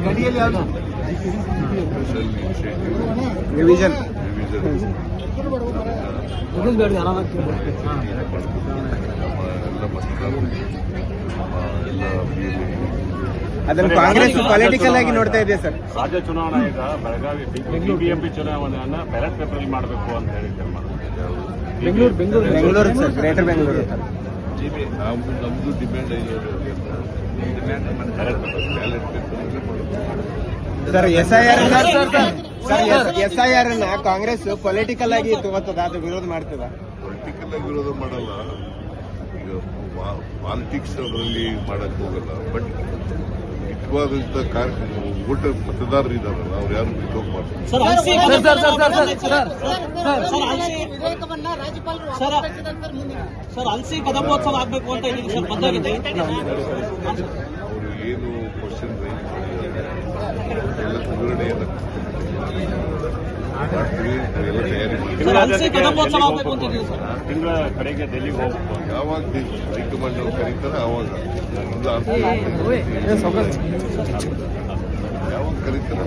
ಗಡಿಯಲ್ಲಿ ಯಾವುದು ರಿವಿಷನ್ ಅದನ್ನು ಕಾಂಗ್ರೆಸ್ ಪೊಲಿಟಿಕಲ್ ಆಗಿ ನೋಡ್ತಾ ಇದೆ ಸರ್. ರಾಜ್ಯ ಚುನಾವಣಾ ಈಗ ಬೆಳಗಾವಿ ಬಿಬಿಎಂಪಿ ಚುನಾವಣೆಯನ್ನ ಬ್ಯಾಲೆಟ್ ಪೇಪರ್ ಮಾಡಬೇಕು ಅಂತ ಹೇಳಿ ಬೆಂಗಳೂರು ಸರ್, ಗ್ರೇಟರ್ ಬೆಂಗಳೂರು ನಮ್ದು ಡಿಮ್ಯಾಂಡ್ ಸರ್. SIR ಅನ್ನ ಕಾಂಗ್ರೆಸ್ ಪೊಲಿಟಿಕಲ್ ಆಗಿ ತಗೋತದ, ಅದು ವಿರೋಧ ಮಾಡ್ತದ? ಪೊಲಿಟಿಕಲ್ ಆಗಿ ವಿರೋಧ ಮಾಡಲ್ಲ, ಈಗ ಪಾಲಿಟಿಕ್ಸ್ ಅದರಲ್ಲಿ ಮಾಡಕ್ ಹೋಗಲ್ಲ. ಬಟ್ ನಿಜವಾದಂತ ವೋಟರ್ ಮತದಾರರು ಇದಾರಲ್ಲ, ಅವ್ರು ಯಾರು ಬಿಟ್ಟೋಗ್ ಮಾಡ್ತಾರೆ. ಅಲ್ಸಿ ಕದಂಬೋತ್ಸವ ಆಗ್ಬೇಕು ಅಂತ ಅವರು ಏನು ಕ್ವಶನ್ ರೈಸ್ ಮಾಡಿದ್ದಾರೆ ಎಲ್ಲ ವಿವರಣೆಯನ್ನು ಮಾಡ್ತೀವಿ, ಎಲ್ಲ ತಯಾರಿ ಮಾಡ್ತೀವಿ. ತಿಂಗಳ ಕಡೆಗೆ ಡೆಲ್ಲಿಗೆ ಹೋಗ್ಬೇಕು. ಯಾವಾಗ ಹೈಕಮಾಂಡ್ ಅವ್ರು ಕರೀತಾರೆ ಆವಾಗ ಯಾವಾಗ ಕರೀತಾರೆ